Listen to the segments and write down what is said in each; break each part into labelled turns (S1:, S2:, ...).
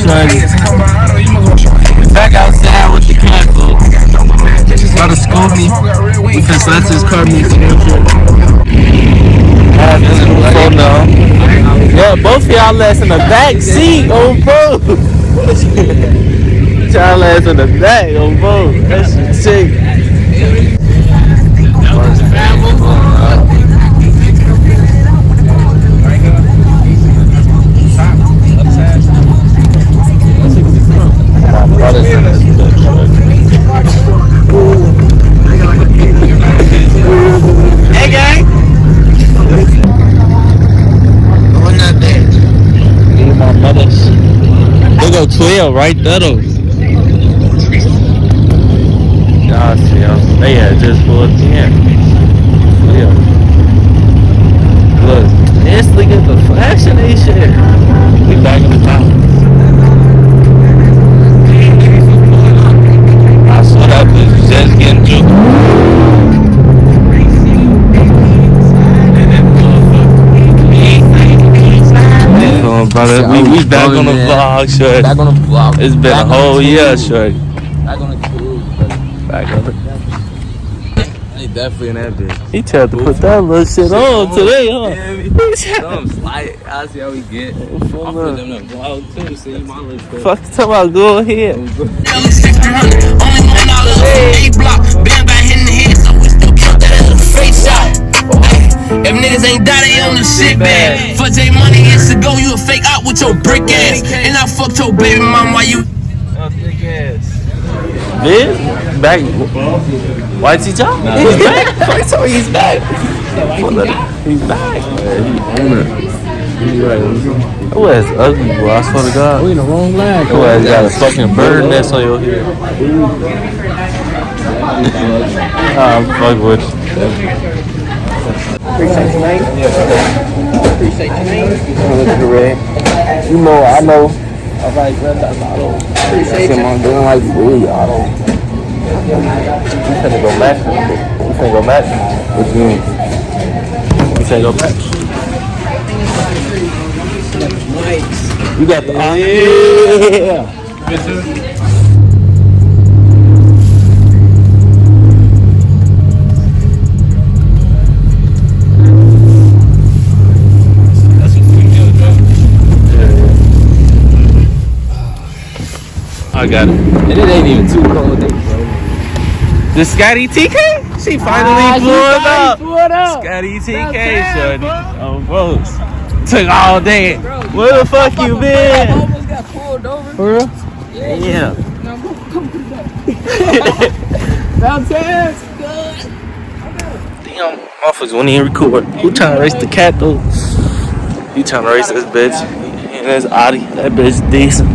S1: shorty. Back outside with the cat folks. About to scold me. We finna slap his car meet so no. Yeah, both of y'all ass in the back seat on both. Y'all ass in the back on both. That's sick. Hey gang. My brothers. They go 12 right there though. Y'all see them. They had just pulled 10. Yeah. Look, this nigga the flashing they shit. We back in the top. I saw that bitch just getting juked. Brother, we back on the vlog, shorty. Back on the vlog. It's been a whole year, shorty. Back on the tube, back on the. He definitely in that bitch. He tried to put that little shit on today, huh? Some slight. I see how we get. I'm putting them in the vlog too. See my little stuff. Fuck, talking about go ahead. Only $1, A block. Bam, by hitting the head, so we still count that as a face shot. If niggas ain't die, they on the shit bag. For J Money years ago, you a fake out with your brick ass. And I fucked your baby mom while you. Oh, thick ass. Bitch? Back. White teacher? Nah, he's back. He's back. He's back. He's right. Oh, that's ugly, bro. I swear to God. We in the wrong line. Oh, you got a fucking bird nest on your head. I'm fucking with you. Appreciate you, man. Appreciate you, man. Look at the red. You know, I know. All right, that's auto. Appreciate you. I'm doing like bully auto. You finna go match? You finna go match? What you mean? You finna go match? Nice. You got the yeah. I got it. And it ain't even too cold, bro. The Scotty TK? She finally pulled up. Scotty TK, shorty. Oh, bro. Took all day. Bro, where the fuck you been? I almost got pulled over. For real? Yeah. No, come downstairs. Damn, motherfuckers won't even record. Who trying to race the cat though? He trying to race this bitch. And that's Audi. That bitch decent.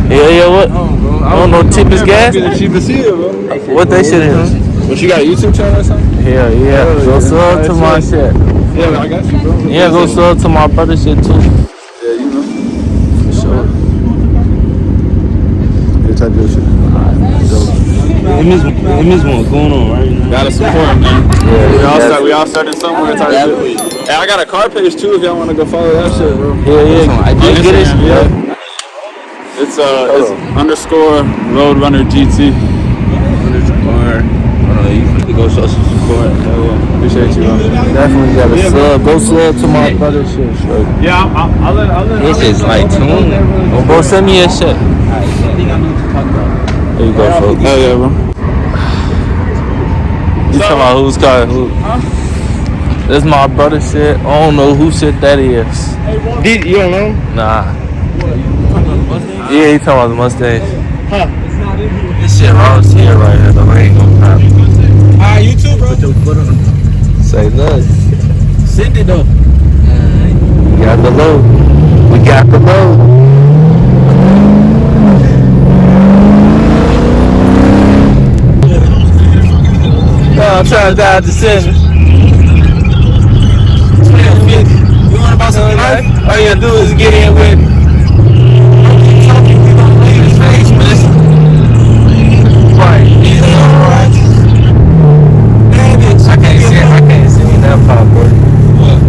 S1: Yeah, what? I don't know, cheapest gas? The cheapest here, bro. What that shit is? What, you got a YouTube channel or something? Hell yeah. Go sub to my shit. Yeah, I got you, bro. Yeah, go sub to my brother shit too. Yeah, you know. For sure. Yeah, type of shit. Him is one going on right now. Gotta support him, man. Yeah, we all started somewhere type of shit. Hey, I got a car page too if y'all want to go follow that shit, bro. Yeah. I did get it. Yeah. It's underscore Roadrunner GT. Underscore. You go show some support. Appreciate you, bro. Definitely got a sub. Go sub to my brother shit. Yeah, I'll let. This is like toon. Bro, send me a shit. There you go, folks. Hell yeah, bro. You talking about who's calling who? That's my brother shit. I don't know who shit that is. You don't know? Nah. Yeah, he talking about the Mustang. Huh? This shit raw as here right here. The rain gonna pop. Alright, YouTube, bro. Put your foot on. Say look. Send it though. We got the load. We got the load. I'm trying to dodge the center. You want about some life? All you gotta do is get in with me. Right. I can't see that pop, boy. What?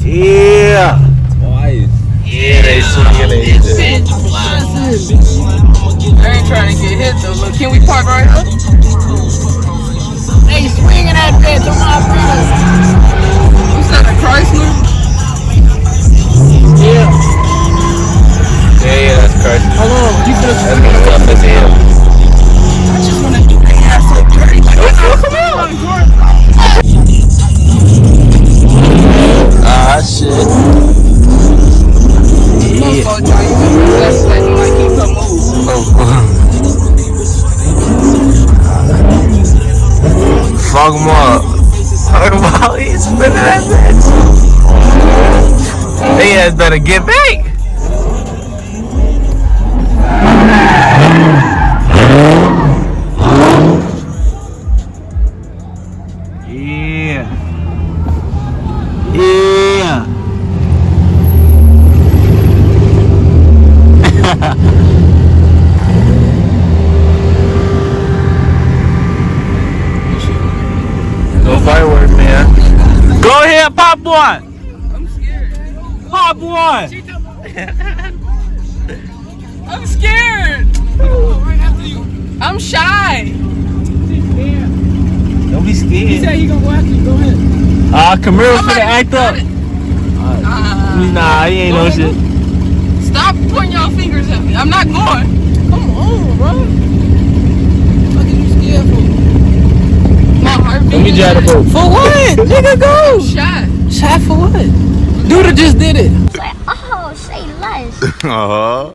S2: Yeah.
S3: Twice.
S2: Yeah, they swinging they shit.
S4: I ain't trying to get hit though. Look, can we park right here? They swinging that bitch on my brother. What's that, a Chrysler? Yeah.
S2: Yeah, that's crazy.
S4: Hold on, you finna
S2: That's gonna tough as hell.
S4: I just wanna do that ass so dirty.
S2: Ah, shit.
S4: Yeah. That's like you like keep her move.
S2: Fuck him up. Fuck him up. He's spinning that bitch. They ass better get back. Yeah. Yeah. No fireworks, man. Go ahead, pop one.
S4: I'm scared.
S2: Pop one.
S4: I'm scared. I'm shy.
S2: Don't be scared.
S4: He said he gonna go after you. Go ahead.
S2: Camaro's finna act up. Nah, he ain't no shit.
S4: Stop pointing your fingers at me. I'm not going. Come on, bro. What are you scared for? My heart beating.
S2: Let me drive the boat.
S4: For what? Nigga, go. Shot. Shot for what? Dude just did it.
S5: Like, oh, say less.
S1: Uh-huh.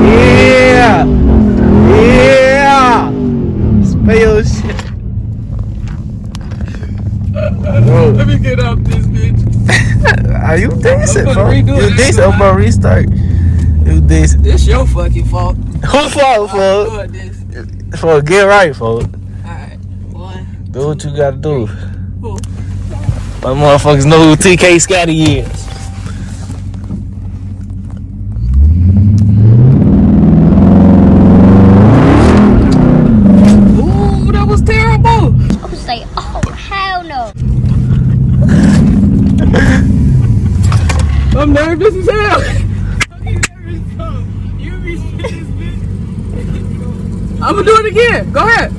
S2: Yeah! Yeah! Spell your shit.
S4: Let me get out this bitch.
S2: Are you decent,
S4: I'm
S2: bro?
S4: gonna redo
S2: You
S4: it.
S2: decent, I'm gonna restart. You decent.
S4: This your fucking fault.
S2: Who fault, folks?
S4: Good this.
S2: For get right, folks.
S4: Alright. One.
S2: Do what you gotta do.
S4: Who?
S2: My motherfuckers know who TK Scotty is.
S4: Ooh, that was terrible.
S5: I was like, oh, hell no.
S4: I'm nervous as hell. I'm gonna do it again. Go ahead.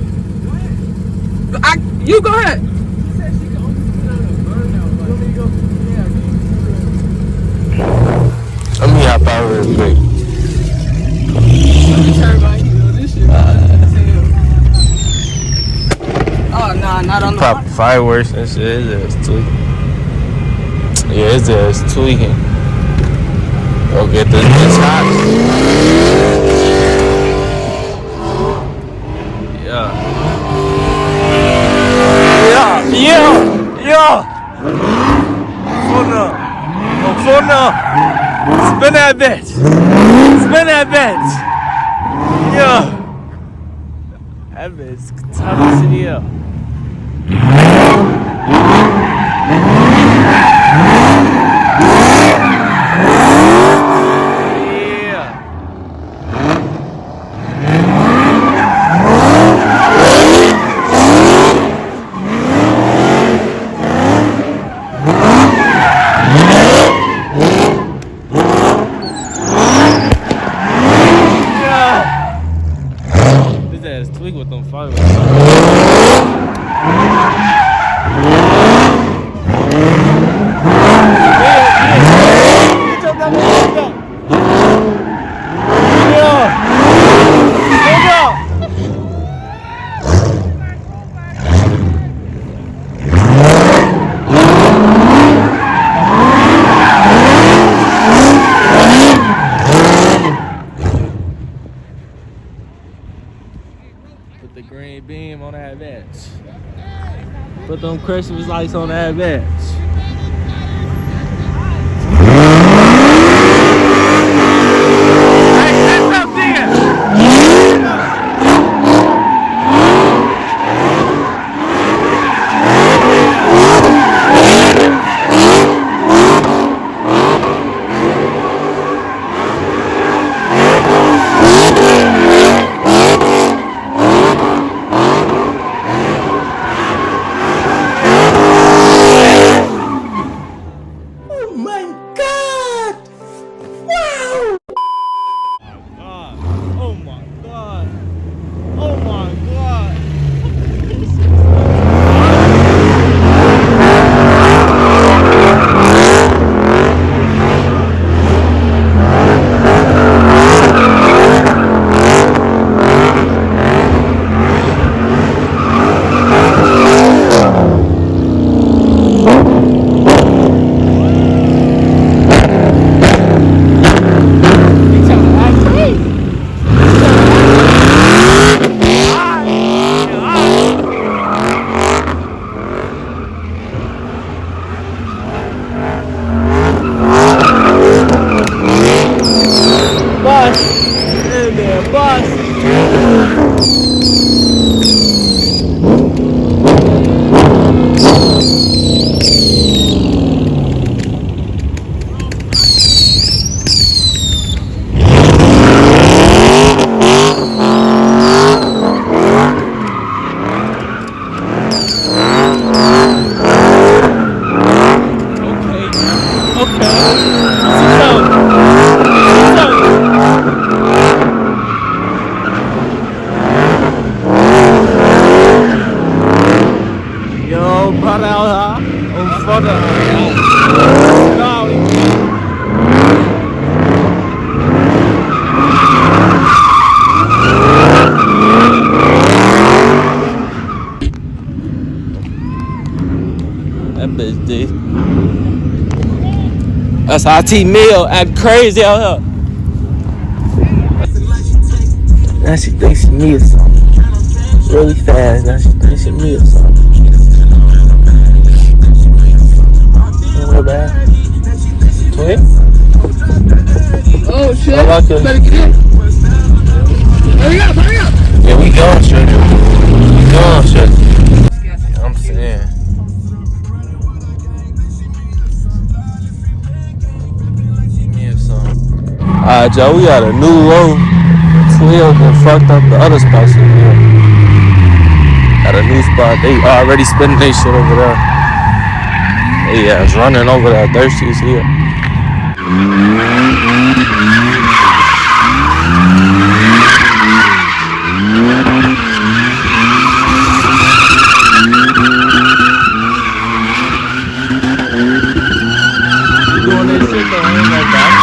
S4: You go ahead.
S2: Let me hop out real quick.
S4: Oh, nah, not on the
S2: Pop fireworks and shit. His ass tweaking. Yeah, his ass tweaking. Go get this bitch hot. Yeah. Yeah. Phone up. Phone up. Spin that bitch. Spin that bitch. Yeah. That bitch tough as hell. Tweak with them fireworks. Put the green beam on that bitch. Put them Christmas lights on that bitch. hold up. No. That bitch D. That's IT Meal act crazy out here. Now she thinks she needs something. Really fast, now she thinks she needs something. What bad? Twin?
S4: Oh shit!
S2: Better get
S4: in. Hurry up!
S2: Yeah, we going straight. We going straight. I'm saying. Give me some. Alright, Joe, we got a new low. 12 and fucked up the other spots in here. Got a new spot. They already spending their shit over there. They ass running over there. Thirsty as here. You doing this shit though? I ain't gonna die.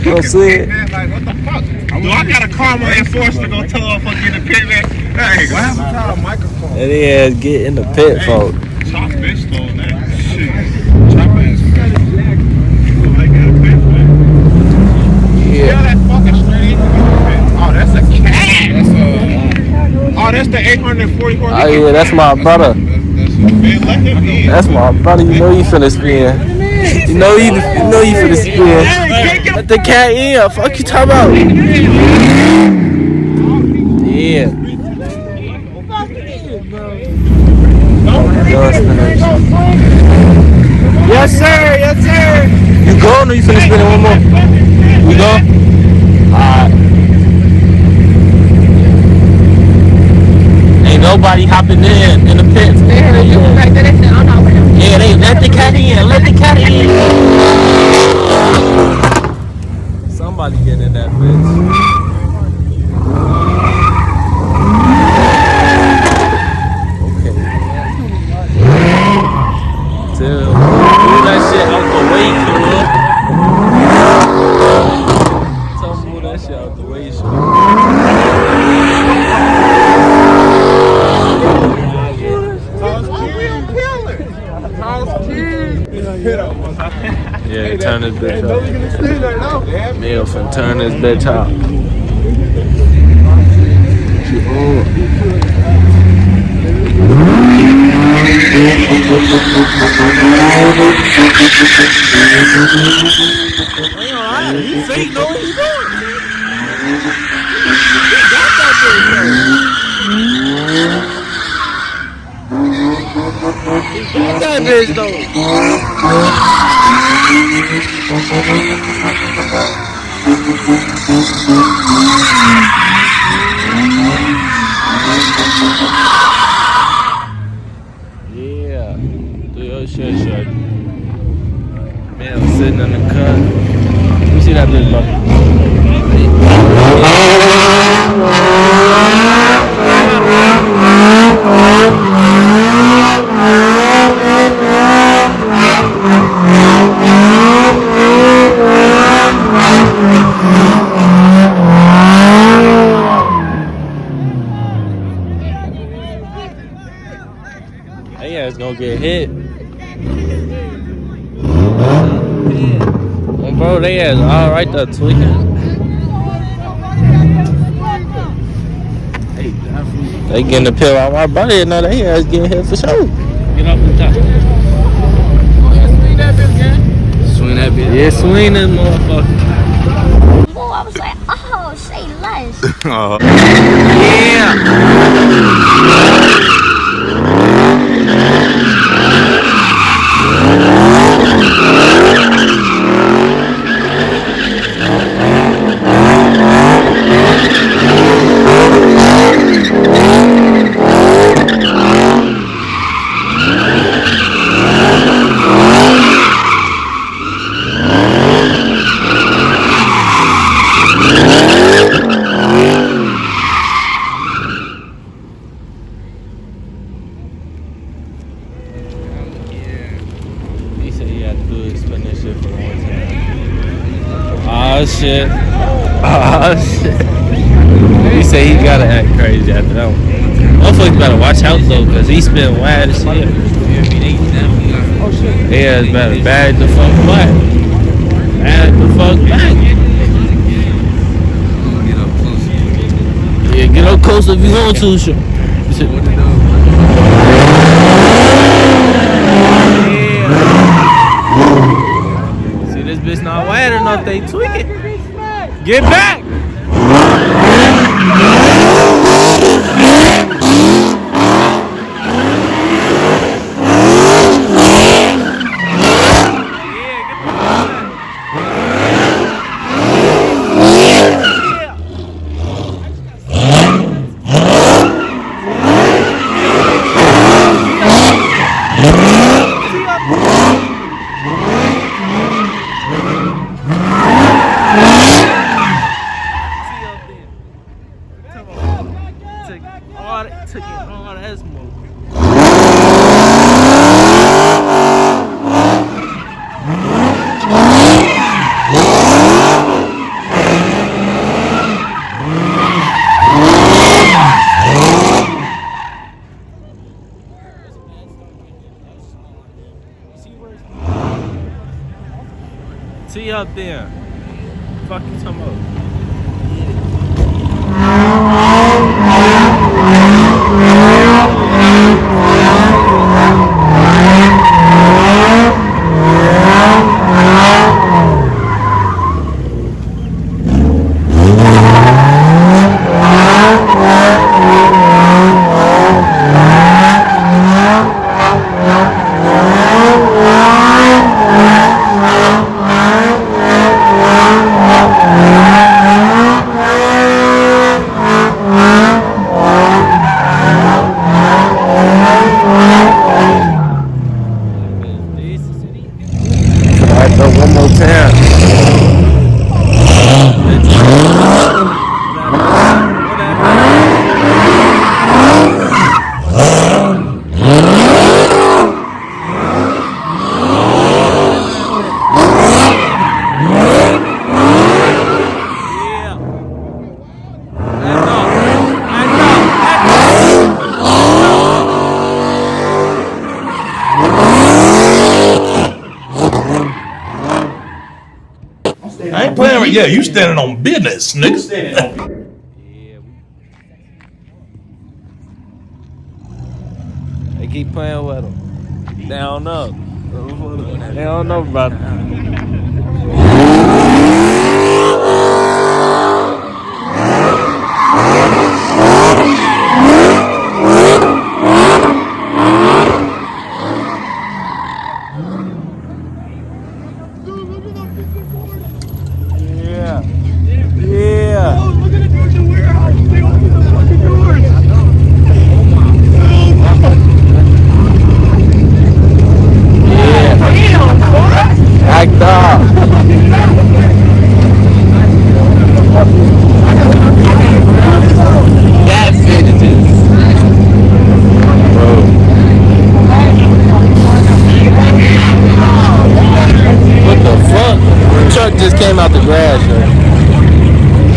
S2: Don't see it.
S1: Like, what the fuck? Do I gotta call my enforcer to go tell her fucking in the pit, man? Hey, what happened to our microphone?
S2: And he has get in the pit, folks.
S1: Chop bitch stole that. Shit. Chop ass. Like in the pit, man. Yeah, that fucking straight. Oh, that's a cat. That's the 840 horse.
S2: Oh yeah, that's my brother.
S1: Man, let him in.
S2: That's my brother. You know you finna spin. You know you finna spin. Let the cat in. Fuck you talking about? Yeah. Yes sir. Yes sir. You going or you finna spin it one more? We go? Alright. Ain't nobody hopping in the pits. Yeah, they let the cat in. Let the cat in. Somebody get in that bitch. Okay. Move that shit out the way, kid. Tell me move that shit out the way, shit. Yeah, turn this bitch out. Meal finna turn this bitch out. He fake know what he's doing. He got that bitch though. Yeah, do your shit, shit. Man, I'm sitting in the cut. Let me see that bitch, bro. They ass gonna get hit. Well, bro, they ass all right there tweaking. They getting the pill out my body now. They ass getting hit for sure. Get off the top. Swing that bitch, man. Swing that bitch. Yeah, swing that motherfucker.
S5: Boy, I was like, oh, say say less.
S2: He said he had to do it, spin that shit for one time. Oh shit. Oh shit. He said he gotta act crazy after that one. Motherfuckers better watch out though, cause he spin wild as shit. Yeah, it's better bag the fuck back. Bag the fuck back. Yeah, get up close if you want to. Shit. See this bitch not wide enough, they tweak it. Get back! Took it hard as smoke. See you up there. Fuck you talking about? One more time.
S3: I ain't playing with you. You standing on business, nigga.
S2: They keep playing with them. They don't know. They don't know about it. Just came out the grass, right?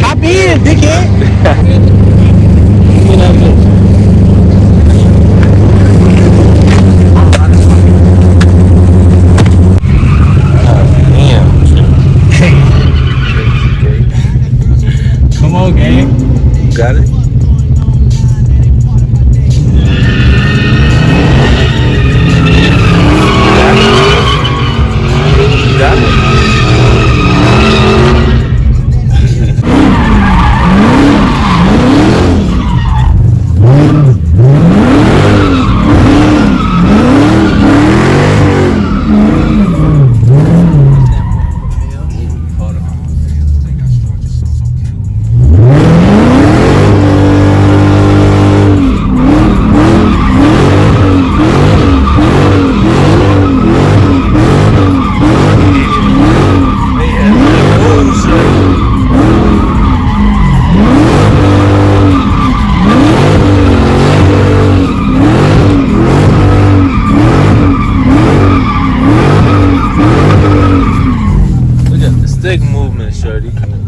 S6: Hop in, dickhead.
S2: You know,
S6: Come on, gang.
S2: got it? Got it?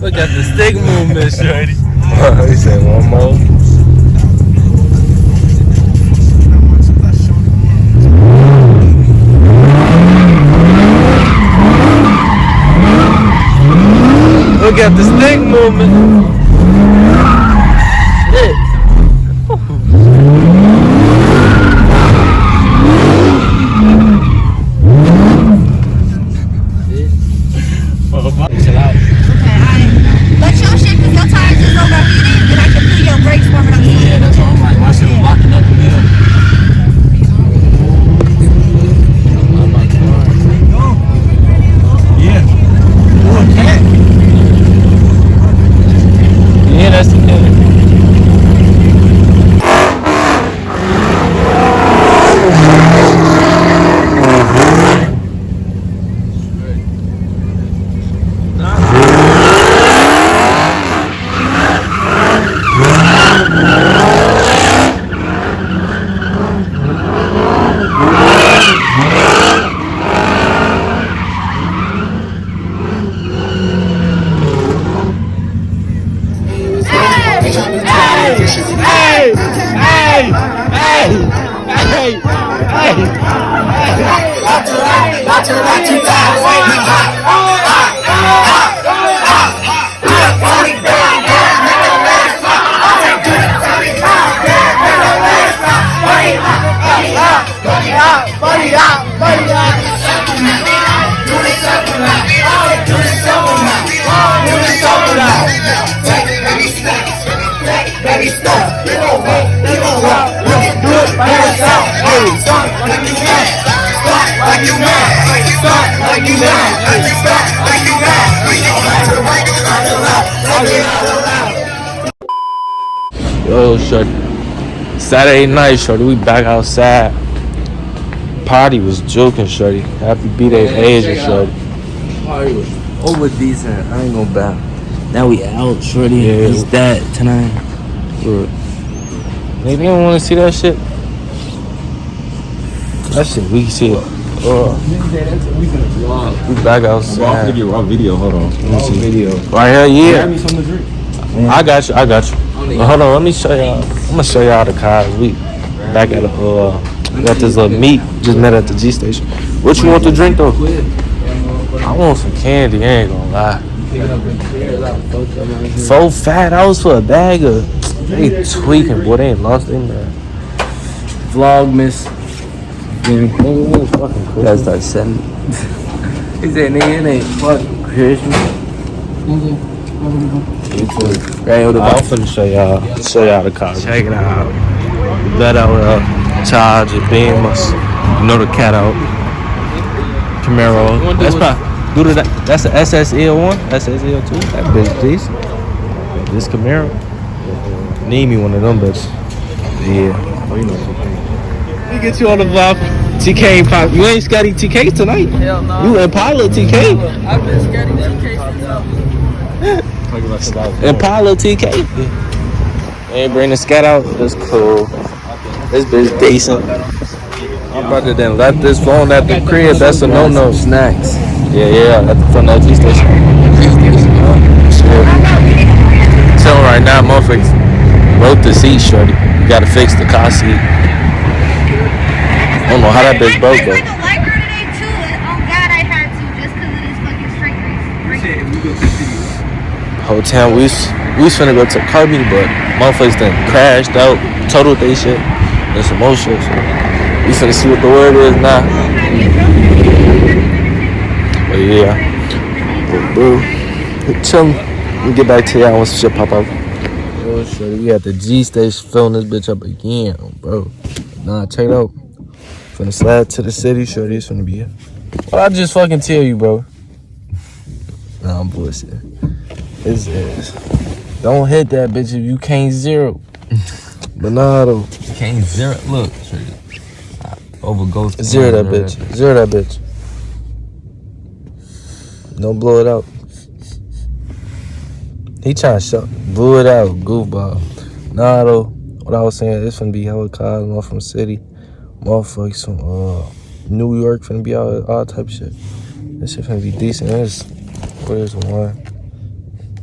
S2: Look at the stick movement, shorty. He said one more. Look at the stick movement. Shit.
S6: Chill out.
S5: But your shit, cause your tires is overheated, and I can feel your brakes warming up.
S6: Yeah, that's all. Like my shit was locking up in there. Yeah. Oh, cat.
S2: Yeah, that's the thing. Yo, shorty. Saturday night, shorty. We back outside. Party was joking, shorty. Happy B-Day to Asia, shorty.
S7: Party was over decent. I ain't gonna bow. Now we out, shorty.
S2: Yeah.
S7: It's that tonight.
S2: Maybe you don't want to see that shit. That shit, we can see it. We back outside.
S1: Raw video, hold on. Let me see. Video.
S2: Right here, yeah.
S1: Grab me something to drink.
S2: I got you. But hold on, let me show y'all. I'm gonna show y'all the cars. We back at we got this little meet. Just met at the G station. What you want to drink though? I want some candy. I ain't gonna lie. $4 for a bag of. They tweaking, boy. They ain't lost their man.
S7: Vlogmas.
S2: Fucking cool.
S7: Gotta start setting. He said, nigga, it ain't fucking Christmas. Right over the
S2: I'm finna show y'all the car. Check it out. That out Charger, Beamers. You know the cat out. Camaro. That's probably that's the SSL1, SSL2. That bitch decent. This Camaro. Need me one of them bitches. Yeah. We get you on the vlog. TK ain't pop. You ain't Scotty TK tonight.
S4: Hell no.
S2: You Impala TK.
S4: I've been scared of TK since
S2: Impala TK. Ain't bring the scat out. That's cool. This bitch decent. I'm about to then left this phone at the crib. That's a no-no.
S7: Snacks.
S2: Yeah. From that G station. Tell him right now, motherfuckers. Broke the seat, shorty. You gotta fix the car seat. I don't know how that bitch broke though. Whole time we was finna go to Kirby, but motherfuckers done crashed out, totaled they shit, and some more shit. So we finna see what the word is now. But yeah, bro, tell me, we get back to y'all once shit pop up. Oh shit, we at the G station filling this bitch up again, bro. Nah, check it out. Finna slide to the city, shorty. It's finna be here. What I just fucking tell you, bro? Nah, I'm bullshit. This is. Don't hit that bitch if you can't zero. But nah, though.
S7: You can't zero. Look. Over ghost.
S2: Zero that bitch. Zero that bitch. Don't blow it out. He trying to shut. Blew it out, goofball. Nah, though. What I was saying, it's finna be hella cars, more from city. Motherfuckers from New York finna be out, all type of shit. This shit finna be decent. Where's one?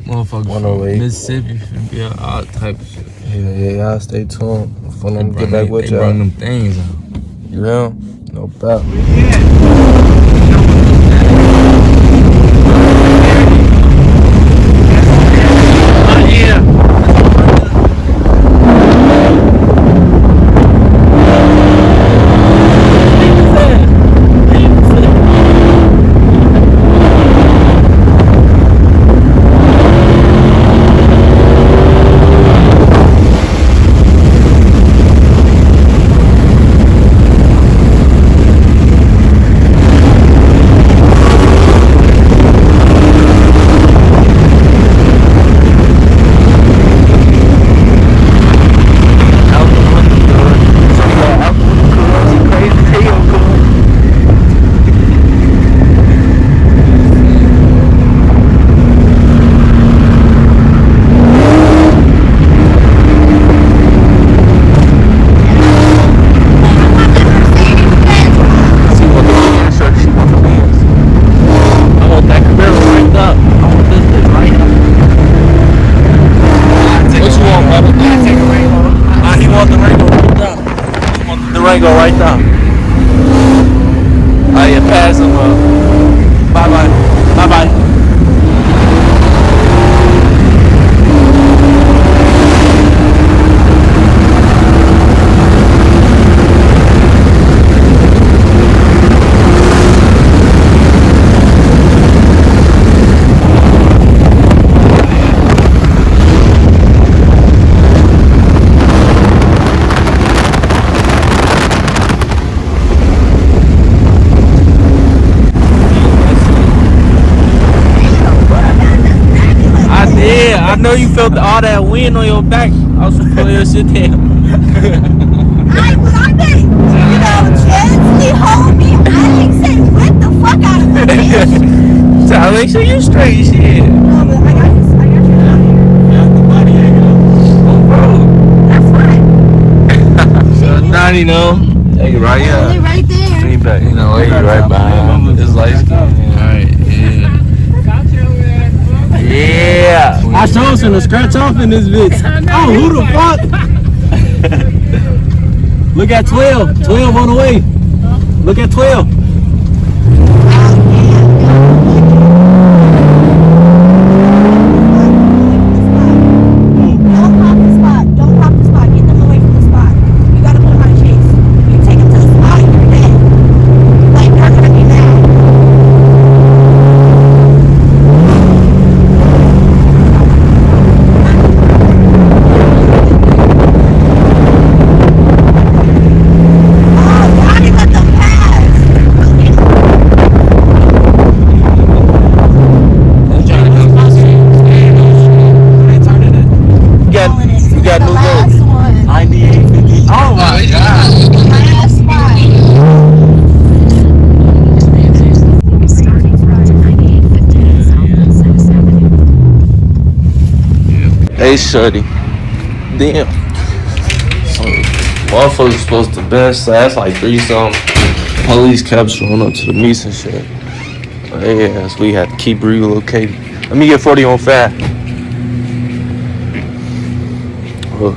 S2: Motherfuckers
S3: 108.
S2: Mississippi finna be all type of shit.
S3: Yeah, y'all stay tuned. For them to get back with
S2: They
S3: y'all.
S2: bring them things out.
S3: You know? No doubt.
S2: Go right down. I ain't pass him up. Bye bye. Bye bye. I know you felt all that wind on your back. I was pulling your shit down.
S5: I did, gently hold me. I ain't saying what the fuck out of me, bitch.
S2: So I make sure you straight shit.
S5: No, but I got you out here.
S6: Yeah, the body hanging
S2: Oh, bro.
S5: That's right.
S2: 90, no. Hey, right here.
S5: Only right there.
S2: Lean back. You know, hey, right behind. It's light skin. Alright, yeah. Yeah.
S6: I showed some to scratch off in this bitch. Oh, who the fuck? Look at 12. 12 on the way. Look at 12.
S5: Don't pop the spot. Get them away from the spot. You gotta put them on a chase. You take them to the spot, you're dead. Like, they're gonna be mad.
S2: Hey, shorty. Damn. Motherfuckers supposed to best. So that's like 3 something. Police kept showing up to the meets and shit. Yeah, so we had to keep relocating. Let me get 40 on fat. Oh.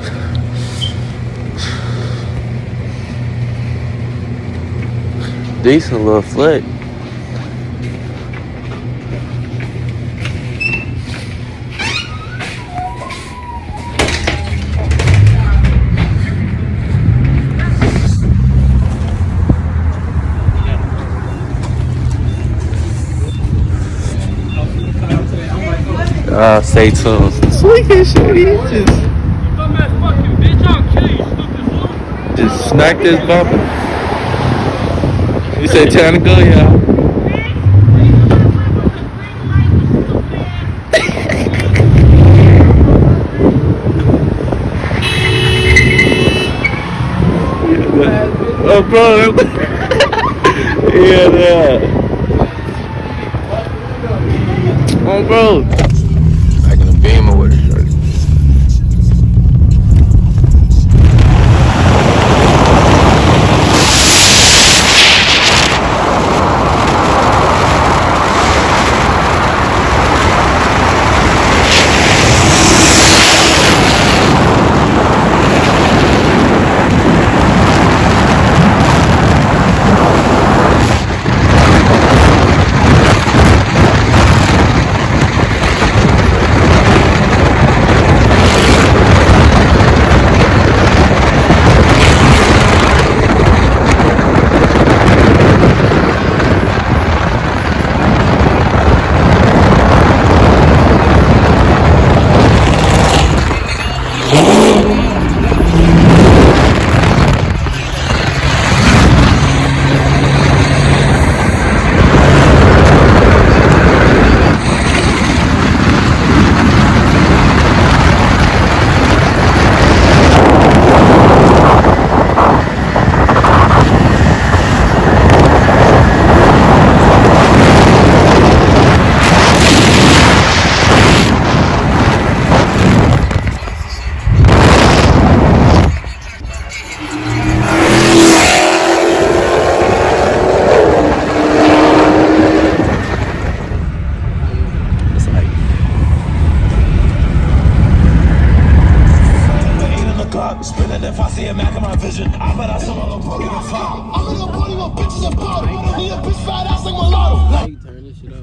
S2: Decent little flick. Stay tuned. Sweet as shit. He just smacked this bumper. You said time to go, y'all. Oh, bro. Yeah. Oh, bro. Back in the Beamer with it, shorty.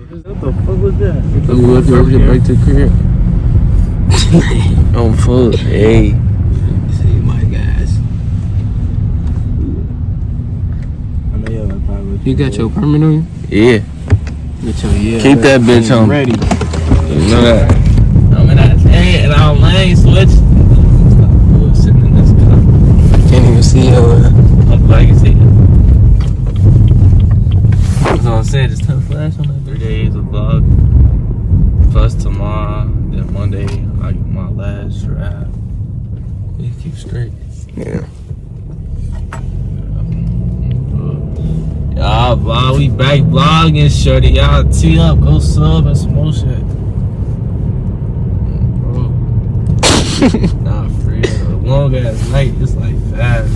S6: What the fuck was that?
S2: We'll drove you back to the crib. On foot. Hey.
S7: See my guys.
S6: I know y'all probably.
S2: You got your permit on you? Yeah.
S6: Get your
S2: Keep that bitch on.
S6: ready.
S2: You know that. I'm in that tank and I'm lane switch. Sitting in this car. Can't even see her. I'm like, see it. That's what I'm saying. Just turn flash on that 3 days of vlog. Plus tomorrow, then Monday, I get my last drive. You keep straight. Yeah. Y'all vlog, we back vlogging, shorty. Y'all tee up, go sub and some more shit. Bro. Nah, for real. Long ass night, it's like fast.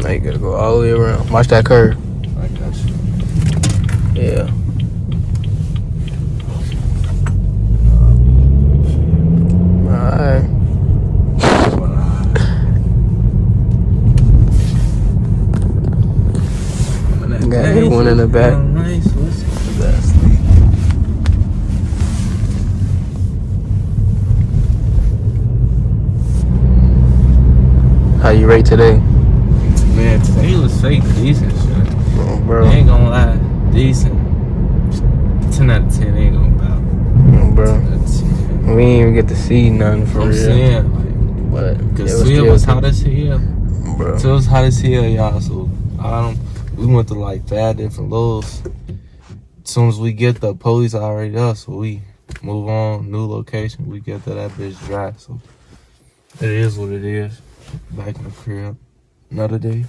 S2: Now you gotta go all the way around. Watch that curve. I got you. Yeah. Alright. Got everyone in the back. Nice. What's the best? How you rate today? Man, today was fake decent shit. Bro. I ain't gonna lie. Decent. 10 out of 10 ain't gonna bout. Bro. 10 out of 10. We ain't even get to see nothing for real. I'm saying, like, cause it was hot as hell. Bro. So it was hot as hell, y'all. So we went to like 5 different lows. As soon as we get the police already up, so we move on, new location. We get to that bitch dry. So it is what it is. Back in the crib. Another day.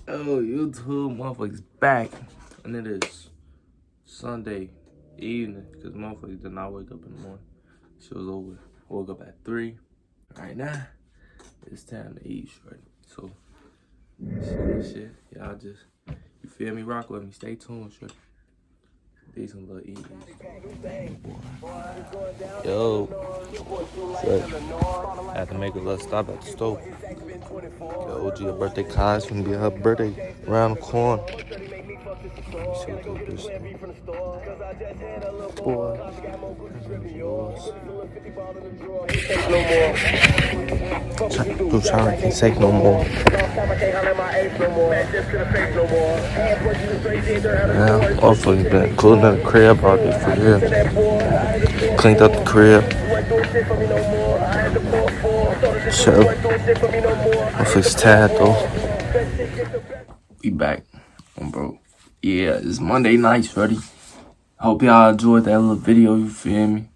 S2: Oh, YouTube motherfuckers back. And it is Sunday evening. Because motherfuckers did not wake up in the morning. She was over. Woke up at 3. Right now, it's time to eat, shorty. So shit. Y'all just, you feel me? Rock with me. Stay tuned, shorty. Decent little eat. Yo. Shit. I had to make a little stop at the store. Yo, OG, her birthday card's gonna be her birthday around the corner. See what that bitch do. Boy. Blue Charlie can't take no more. Yeah, motherfuckers been cooling up the crib all day for real. Cleaned up the crib. Chill. Motherfuckers tired though. We back. Bro. Yeah, it's Monday night, shorty. Hope y'all enjoyed that little video, you feel me?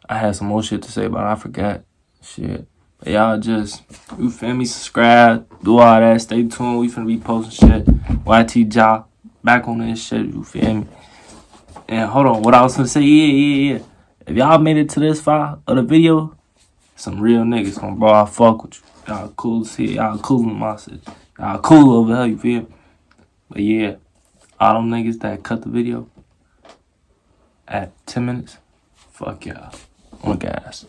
S2: I had some more shit to say, but I forgot. Shit. But y'all just, you feel me? Subscribe, do all that. Stay tuned. We finna be posting shit. YT Ja, back on this shit, you feel me? And hold on, what I was gonna say, yeah. If y'all made it to this far of the video, some real niggas, bro, I fuck with you. Y'all cool as hell. Y'all cool in my shit. Y'all cool over here, you feel me? But yeah, all them niggas that cut the video at 10 minutes, fuck y'all. On guys.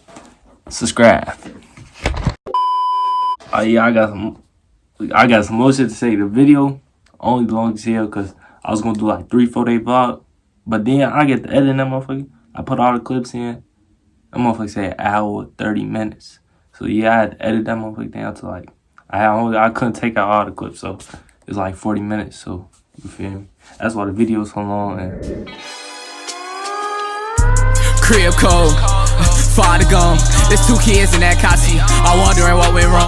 S2: Subscribe. Oh yeah, I got some more shit to say. The video only long as hell because I was gonna do like 3-4 day vlog. But then I get to edit that motherfucker. I put all the clips in. That motherfucker said an hour 30 minutes. So yeah, I had to edit that motherfucker down to like I couldn't take out all the clips, so it's like 40 minutes. So you feel me? That's why the video is so long. And
S8: crib code, far to go. There's 2 kids in that car seat, all wondering what went wrong.